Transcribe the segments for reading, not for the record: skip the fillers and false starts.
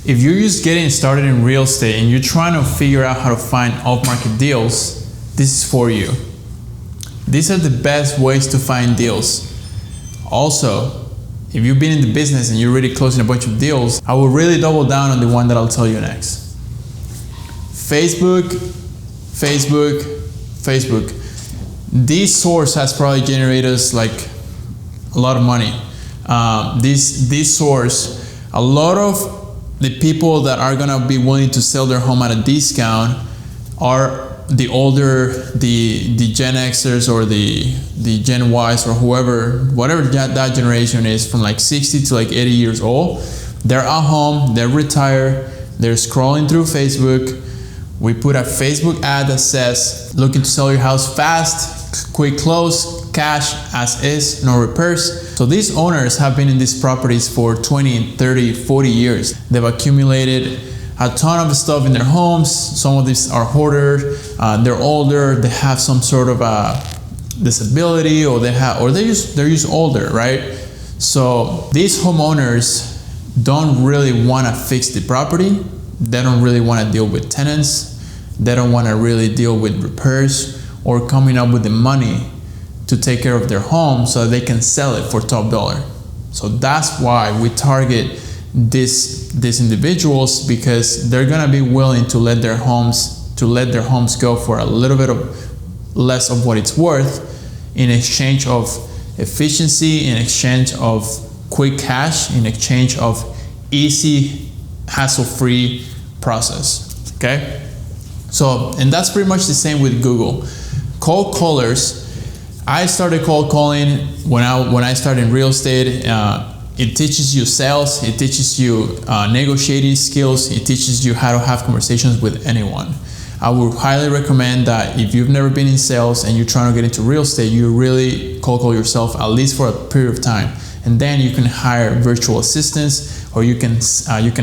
If you're just getting started in real estate and you're trying to figure out how to find off-market deals, this is for you. These are the best ways to find deals. Also, if you've been in the business and you're really closing a bunch of deals, I will really double down on the one that I'll tell you next. Facebook. This source has probably generated us like a lot of money. This source, a lot of the people that are gonna be willing to sell their home at a discount are the older, the Gen Xers or the Gen Ys or whatever that generation is, from like 60 to like 80 years old. They're at home, they're retired, they're scrolling through Facebook. We put a Facebook ad that says, looking to sell your house fast, quick close, cash as is, no repairs. So these owners have been in these properties for 20, 30, 40 years. They've accumulated a ton of stuff in their homes. Some of these are hoarders. They're older. They have some sort of a disability, or they're just older, right? So these homeowners don't really want to fix the property. They don't really want to deal with tenants. They don't want to really deal with repairs or coming up with the money to take care of their home so they can sell it for top dollar. So that's why we target these individuals, because they're gonna be willing to let their homes go for a little bit of less of what it's worth, in exchange of efficiency, in exchange of quick cash, in exchange of easy, hassle-free process. Okay, so, and that's pretty much the same with Google. Cold callers. I started cold calling when I started in real estate. It teaches you sales, it teaches you negotiating skills, it teaches you how to have conversations with anyone. I would highly recommend that if you've never been in sales and you're trying to get into real estate, you really cold call yourself at least for a period of time. And then you can hire virtual assistants, or you can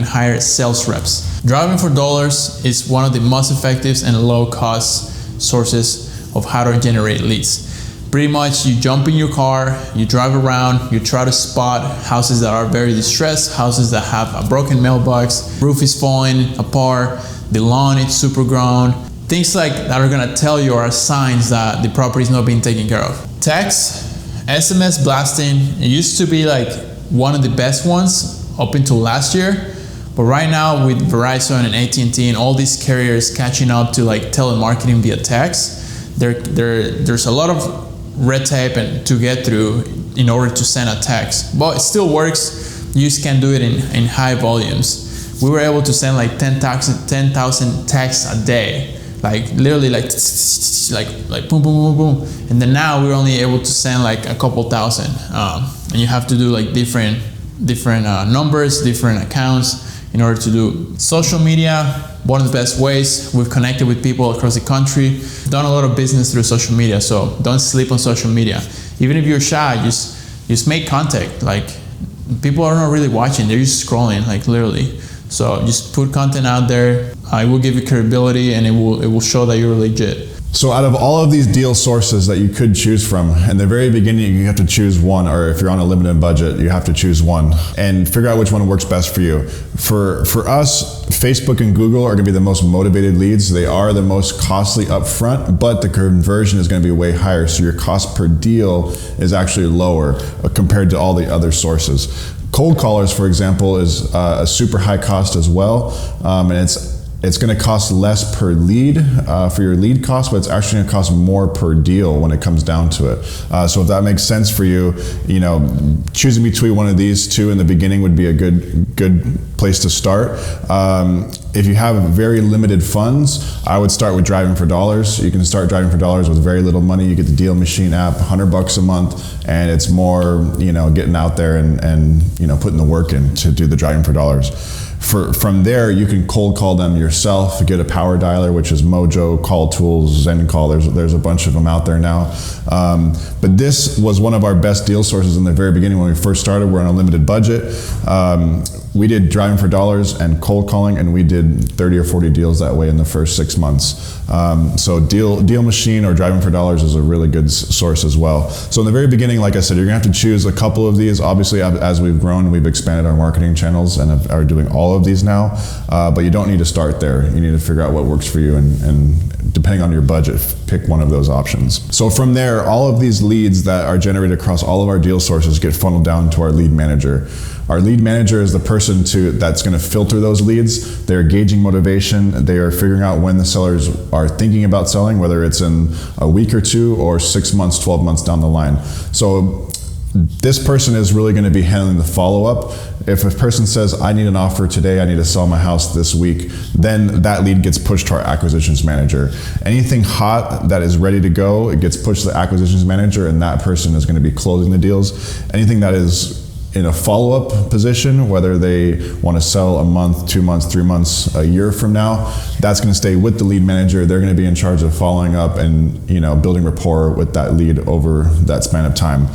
hire sales reps. Driving for dollars is one of the most effective and low cost sources of how to generate leads. Pretty much you jump in your car, you drive around, you try to spot houses that are very distressed, houses that have a broken mailbox, roof is falling apart, the lawn is super grown. Things like that are gonna tell you are signs that the property is not being taken care of. Text, SMS blasting, it used to be like one of the best ones up until last year. But right now with Verizon and AT&T and all these carriers catching up to like telemarketing via text, there's a lot of red tape and to get through in order to send a text, but it still works. You just can't do it in high volumes. We were able to send like 10,000 texts a day, like literally like boom, boom, boom, boom. And then now we're only able to send like a couple thousand, and you have to do like different numbers, different accounts in order to do. Social media, one of the best ways. We've connected with people across the country, done a lot of business through social media, so don't sleep on social media. Even if you're shy, just make contact. Like, people are not really watching, they're just scrolling, like literally. So just put content out there. It will give you credibility, and it will show that you're legit. So out of all of these deal sources that you could choose from, in the very beginning you have to choose one, or if you're on a limited budget, you have to choose one and figure out which one works best for you. For us, Facebook and Google are gonna be the most motivated leads. They are the most costly upfront, but the conversion is gonna be way higher, so your cost per deal is actually lower compared to all the other sources. Cold callers, for example, is a super high cost as well, and it's going to cost less per lead for your lead cost, but it's actually going to cost more per deal when it comes down to it. So if that makes sense for you, choosing between one of these two in the beginning would be a good place to start. If you have very limited funds, I would start with Driving for Dollars. You can start Driving for Dollars with very little money. You get the Deal Machine app, $100 a month, and it's more, getting out there and putting the work in to do the Driving for Dollars. From there, you can cold call them yourself, get a power dialer, which is Mojo, Call Tools, ZenCall. There's a bunch of them out there now. But this was one of our best deal sources in the very beginning when we first started. We're on a limited budget. we did driving for dollars and cold calling, and we did 30 or 40 deals that way in the first 6 months. So Deal Machine or driving for dollars is a really good source as well. So in the very beginning, like I said, you're gonna have to choose a couple of these. Obviously, as we've grown, we've expanded our marketing channels and are doing all of these now. But you don't need to start there. You need to figure out what works for you, and depending on your budget, pick one of those options. So from there, all of these leads that are generated across all of our deal sources get funneled down to our lead manager. Our lead manager is the person that's going to filter those leads. They're gauging motivation. They are figuring out when the sellers are thinking about selling, whether it's in a week or two or 6 months, 12 months down the line. So this person is really going to be handling the follow-up. If a person says, I need an offer today, I need to sell my house this week, then that lead gets pushed to our acquisitions manager. Anything hot that is ready to go, it gets pushed to the acquisitions manager, and that person is going to be closing the deals. Anything that is in a follow-up position, whether they want to sell a month, 2 months, 3 months, a year from now, that's going to stay with the lead manager. They're going to be in charge of following up and building rapport with that lead over that span of time.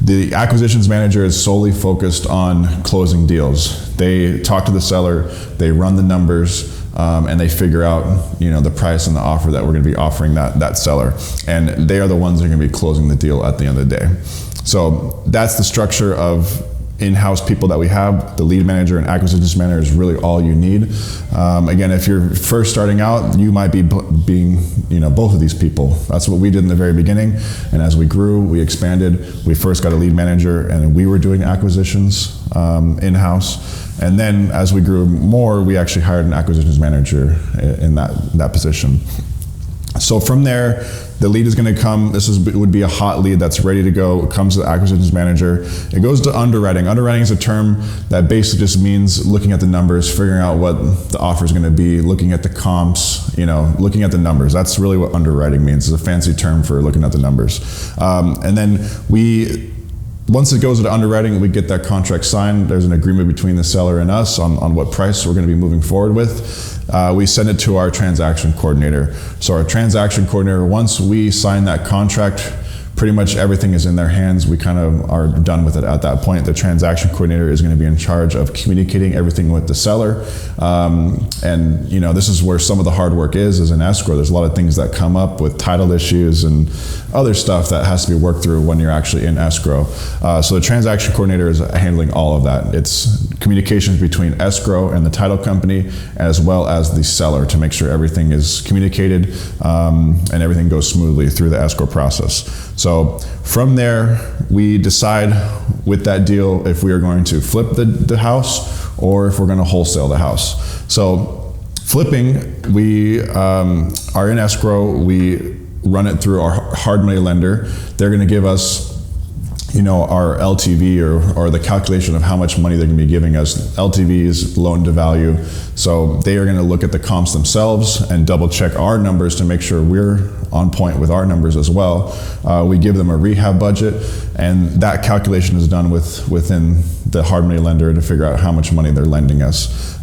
The acquisitions manager is solely focused on closing deals. They talk to the seller, they run the numbers, and they figure out the price and the offer that we're going to be offering that seller. And they are the ones that are going to be closing the deal at the end of the day. So that's the structure of in-house people that we have. The lead manager and acquisitions manager is really all you need. Again, if you're first starting out, you might be being both of these people. That's what we did in the very beginning. And as we grew, we expanded. We first got a lead manager, and we were doing acquisitions in-house. And then as we grew more, we actually hired an acquisitions manager in that position. So from there, the lead is going to come. This would be a hot lead that's ready to go. It comes to the acquisitions manager. It goes to underwriting. Underwriting is a term that basically just means looking at the numbers, figuring out what the offer is going to be, looking at the comps, looking at the numbers. That's really what underwriting means. It's a fancy term for looking at the numbers. And then once it goes to underwriting, we get that contract signed. There's an agreement between the seller and us on what price we're going to be moving forward with. We send it to our transaction coordinator. So our transaction coordinator, once we sign that contract, pretty much everything is in their hands. We kind of are done with it at that point. The transaction coordinator is going to be in charge of communicating everything with the seller. And this is where some of the hard work is in escrow. There's a lot of things that come up with title issues and other stuff that has to be worked through when you're actually in escrow. So the transaction coordinator is handling all of that. It's communications between escrow and the title company, as well as the seller, to make sure everything is communicated and everything goes smoothly through the escrow process. So from there, we decide with that deal if we are going to flip the house or if we're going to wholesale the house. So flipping, we are in escrow. We run it through our hard money lender. They're going to give us our LTV or the calculation of how much money they're going to be giving us. LTV is loan to value. So they are going to look at the comps themselves and double check our numbers to make sure we're on point with our numbers as well. We give them a rehab budget, and that calculation is done within the hard money lender to figure out how much money they're lending us.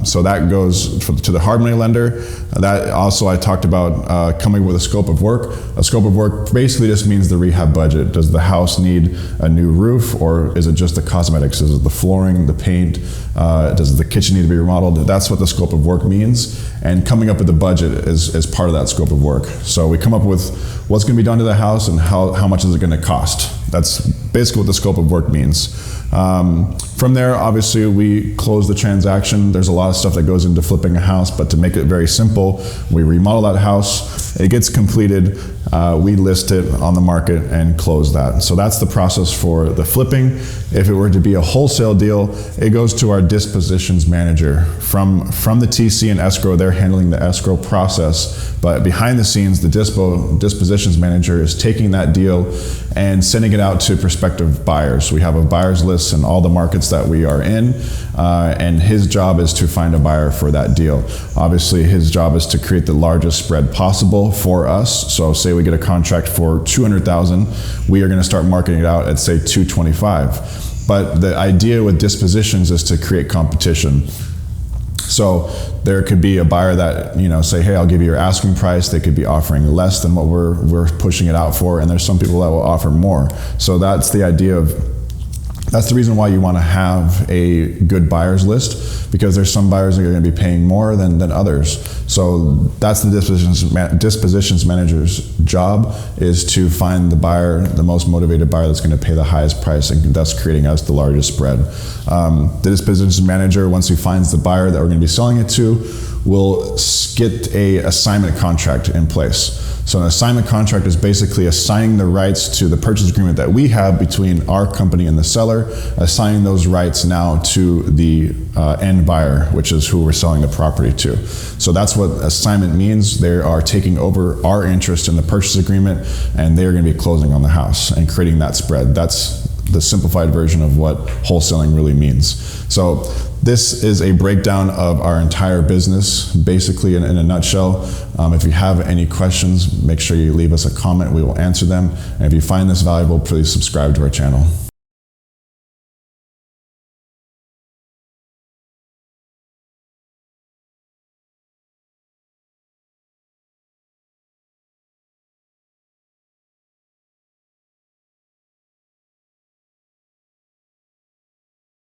So that goes to the hard money lender. That also, I talked about coming with a scope of work. A scope of work basically just means the rehab budget. Does the house need a new roof, or is it just the cosmetics? Is it the flooring, the paint? Does the kitchen need to be remodeled? That's what the scope of work means. And coming up with the budget is part of that scope of work. So we come up with what's going to be done to the house and how much is it going to cost. That's basically what the scope of work means. From there, obviously, we close the transaction. There's a lot of stuff that goes into flipping a house, but to make it very simple, we remodel that house. It gets completed. We list it on the market and close that. So that's the process for the flipping. If it were to be a wholesale deal, it goes to our dispositions manager. From the TC and escrow, they're handling the escrow process, but behind the scenes, the dispositions manager is taking that deal and sending it out to prospective buyers. We have a buyer's list in all the markets that we are in, and his job is to find a buyer for that deal. Obviously, his job is to create the largest spread possible for us. So say we get a contract for $200,000, we are going to start marketing it out at say $225,000. But the idea with dispositions is to create competition. So there could be a buyer that say, hey, I'll give you your asking price. They could be offering less than what we're pushing it out for, and there's some people that will offer more. So that's the idea of That's the reason why you want to have a good buyers list, because there's some buyers that are going to be paying more than others. So that's the dispositions manager's job, is to find the buyer, the most motivated buyer that's going to pay the highest price, and thus creating us the largest spread. The dispositions manager, once he finds the buyer that we're going to be selling it to, will get a assignment contract in place. So an assignment contract is basically assigning the rights to the purchase agreement that we have between our company and the seller, assigning those rights now to the end buyer, which is who we're selling the property to. So that's what assignment means. They are taking over our interest in the purchase agreement, and they're going to be closing on the house and creating that spread. That's the simplified version of what wholesaling really means. So this is a breakdown of our entire business, basically in a nutshell. If you have any questions, make sure you leave us a comment. We will answer them. And if you find this valuable, please subscribe to our channel.